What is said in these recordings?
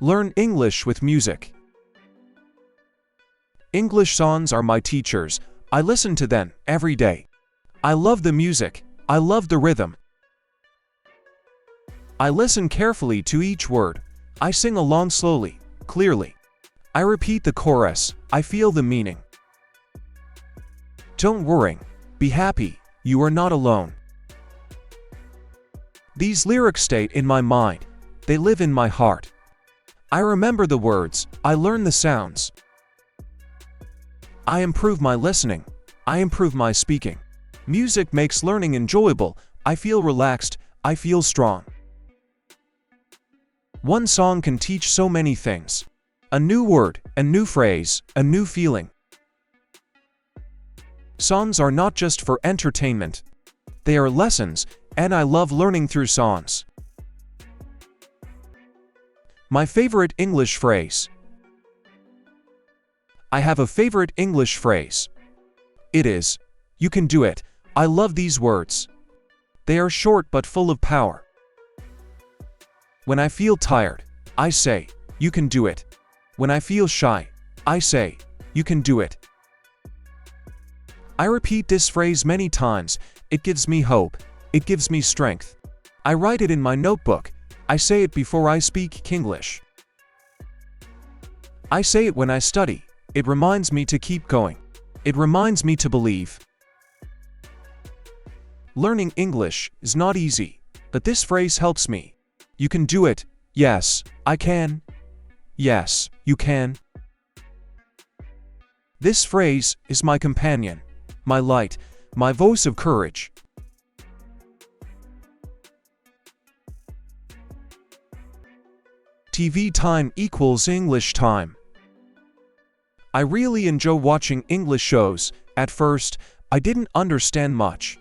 Learn English with music. English songs are my teachers. I listen to them every day. I love the music. I love the rhythm. I listen carefully to each word. I sing along slowly, clearly. I repeat the chorus. I feel the meaning. Don't worry. Be happy. You are not alone. These lyrics stay in my mind. They live in my heart. I remember the words. I learn the sounds. I improve my listening. I improve my speaking. Music makes learning enjoyable. I feel relaxed. I feel strong. One song can teach so many things. A new word, a new phrase, a new feeling. Songs are not just for entertainment. They are lessons, and I love learning through songs. My favorite English phrase. I have a favorite English phrase. It is, "You can do it." I love these words. They are short but full of power. When I feel tired, I say, "You can do it." When I feel shy, I say, "You can do it." I repeat this phrase many times. It gives me hope. It gives me strength. I write it in my notebook. I say it before I speak English. I say it when I study. It reminds me to keep going. It reminds me to believe. Learning English is not easy, but this phrase helps me. You can do it. Yes, I can. Yes, you can. This phrase is my companion, my light, my voice of courage. TV time equals English time. I really enjoy watching English shows. At first, I didn't understand much.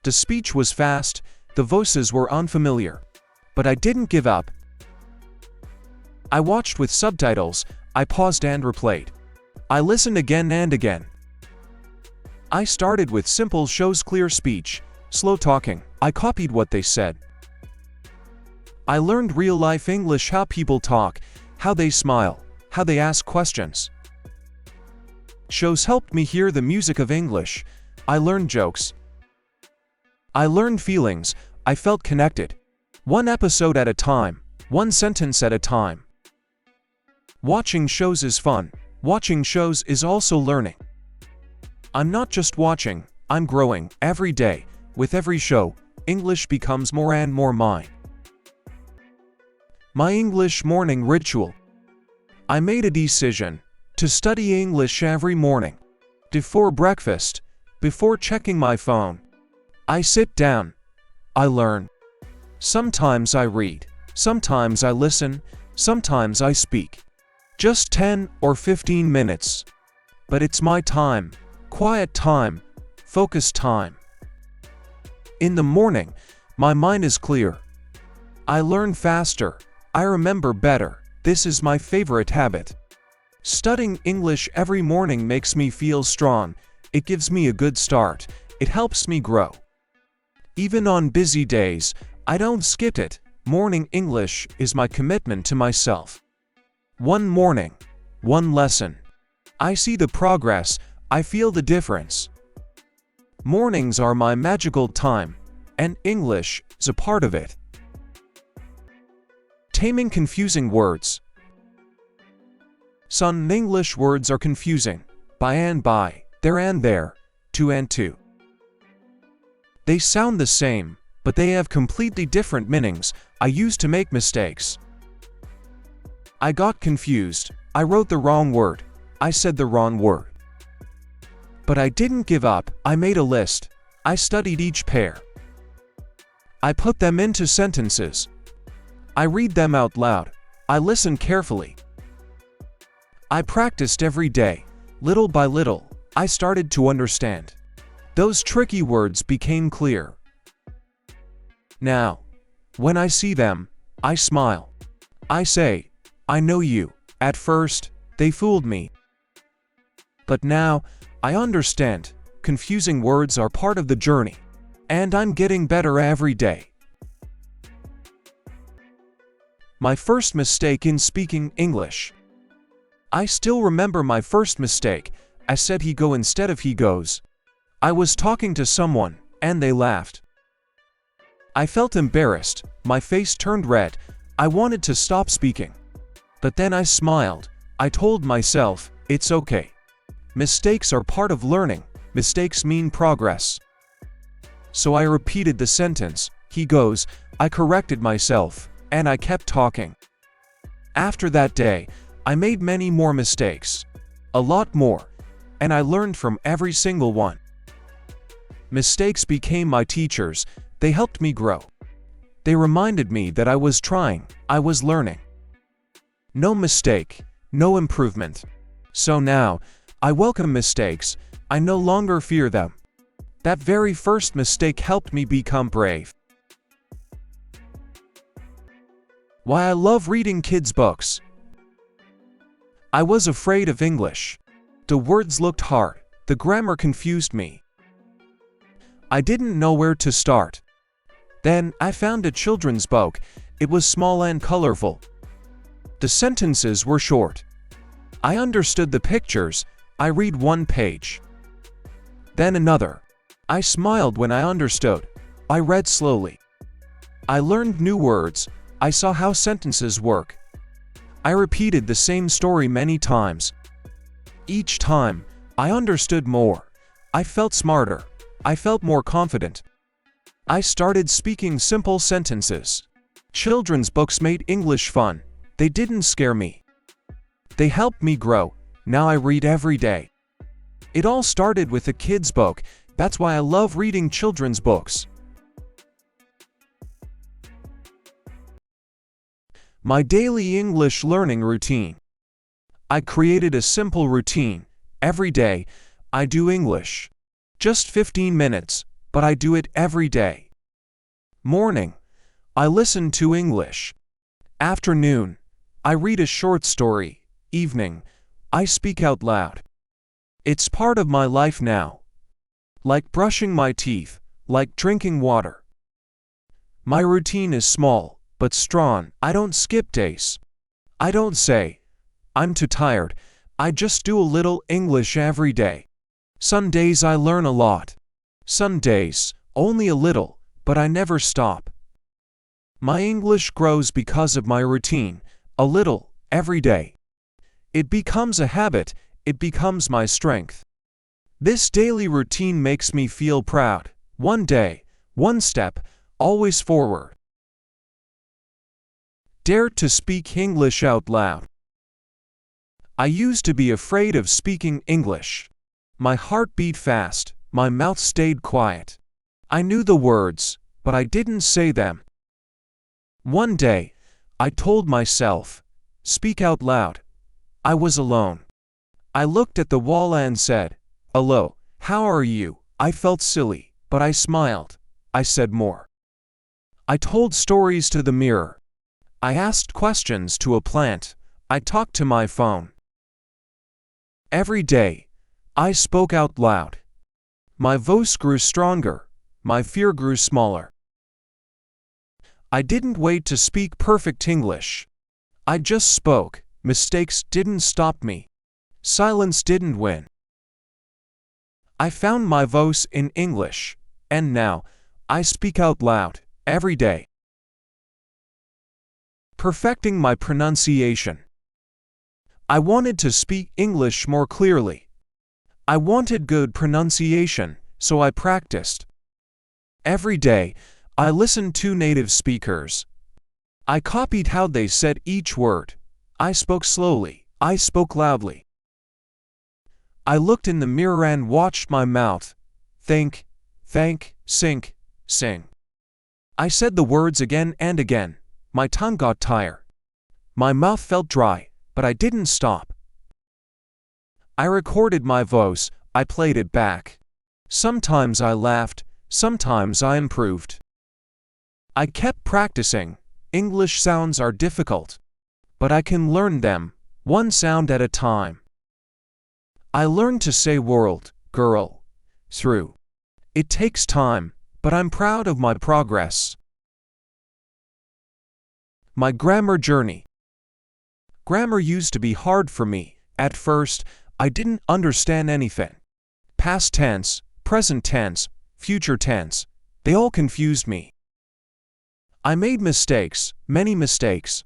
The speech was fast, the voices were unfamiliar. But I didn't give up. I watched with subtitles. I paused and replayed. I listened again and again. I started with simple shows, clear speech, slow talking. I copied what they said. I learned real-life English, how people talk, how they smile, how they ask questions. Shows helped me hear the music of English. I learned jokes. I learned feelings. I felt connected. One episode at a time, one sentence at a time. Watching shows is fun. Watching shows is also learning. I'm not just watching, I'm growing every day. With every show, English becomes more and more mine. My English morning ritual. I made a decision to study English every morning. Before breakfast, before checking my phone, I sit down. I learn. Sometimes I read, sometimes I listen, sometimes I speak. Just 10 or 15 minutes. But it's my time, quiet time, focused time. In the morning, my mind is clear. I learn faster, I remember better. This is my favorite habit. Studying English every morning makes me feel strong. It gives me a good start. It helps me grow. Even on busy days, I don't skip it. Morning English is my commitment to myself. One morning, one lesson. I see the progress, I feel the difference. Mornings are my magical time, and English is a part of it. Taming confusing words. Some English words are confusing. By and by, there and there, to and to. They sound the same, but they have completely different meanings. I used to make mistakes. I got confused. I wrote the wrong word. I said the wrong word. But I didn't give up. I made a list. I studied each pair. I put them into sentences. I read them out loud. I listened carefully. I practiced every day. Little by little, I started to understand. Those tricky words became clear. Now, when I see them, I smile. I say, I know you. At first, they fooled me. But now, I understand. Confusing words are part of the journey. And I'm getting better every day. My first mistake in speaking English. I still remember my first mistake. I said he go instead of he goes. I was talking to someone, and they laughed. I felt embarrassed, my face turned red, I wanted to stop speaking. But then I smiled. I told myself, it's okay. Mistakes are part of learning, mistakes mean progress. So I repeated the sentence, he goes, I corrected myself, and I kept talking. After that day, I made many more mistakes. A lot more. And I learned from every single one. Mistakes became my teachers, they helped me grow. They reminded me that I was trying, I was learning. No mistake, no improvement. So now, I welcome mistakes, I no longer fear them. That very first mistake helped me become brave. Why I love reading kids' books. I was afraid of English. The words looked hard, the grammar confused me. I didn't know where to start. Then, I found a children's book. It was small and colorful. The sentences were short. I understood the pictures. I read one page. Then another. I smiled when I understood. I read slowly. I learned new words. I saw how sentences work. I repeated the same story many times. Each time, I understood more. I felt smarter. I felt more confident. I started speaking simple sentences. Children's books made English fun. They didn't scare me. They helped me grow. Now I read every day. It all started with a kid's book. That's why I love reading children's books. My daily English learning routine. I created a simple routine. Every day, I do English. Just 15 minutes, but I do it every day. Morning, I listen to English. Afternoon, I read a short story. Evening, I speak out loud. It's part of my life now. Like brushing my teeth, like drinking water. My routine is small, but strong. I don't skip days. I don't say, I'm too tired. I just do a little English every day. Some days I learn a lot. Some days, only a little, but I never stop. My English grows because of my routine, a little, every day. It becomes a habit, it becomes my strength. This daily routine makes me feel proud. One day, one step, always forward. Dare to speak English out loud. I used to be afraid of speaking English. My heart beat fast, my mouth stayed quiet. I knew the words, but I didn't say them. One day, I told myself, speak out loud. I was alone. I looked at the wall and said, hello, how are you? I felt silly, but I smiled. I said more. I told stories to the mirror. I asked questions to a plant. I talked to my phone. Every day, I spoke out loud. My voice grew stronger. My fear grew smaller. I didn't wait to speak perfect English. I just spoke. Mistakes didn't stop me. Silence didn't win. I found my voice in English, and now, I speak out loud, every day. Perfecting my pronunciation. I wanted to speak English more clearly. I wanted good pronunciation, so I practiced. Every day, I listened to native speakers. I copied how they said each word. I spoke slowly. I spoke loudly. I looked in the mirror and watched my mouth. Think, thank, sink, sing. I said the words again and again. My tongue got tired. My mouth felt dry, but I didn't stop. I recorded my voice. I played it back. Sometimes I laughed. Sometimes I improved. I kept practicing. English sounds are difficult, but I can learn them, one sound at a time. I learned to say world, girl, through. It takes time, but I'm proud of my progress. My grammar journey. Grammar used to be hard for me. At first, I didn't understand anything. Past tense, present tense, future tense, they all confused me. I made mistakes, many mistakes.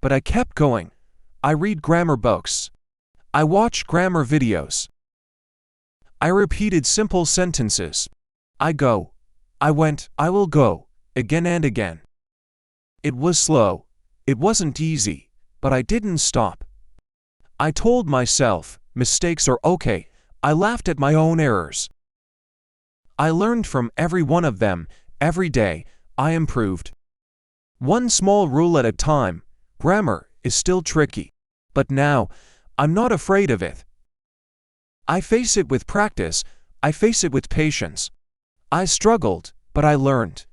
But I kept going. I read grammar books. I watched grammar videos. I repeated simple sentences. I go, I went, I will go, again and again. It was slow. It wasn't easy, but I didn't stop. I told myself, mistakes are okay. I laughed at my own errors. I learned from every one of them. Every day, I improved. One small rule at a time. Grammar is still tricky. But now, I'm not afraid of it. I face it with practice. I face it with patience. I struggled, but I learned.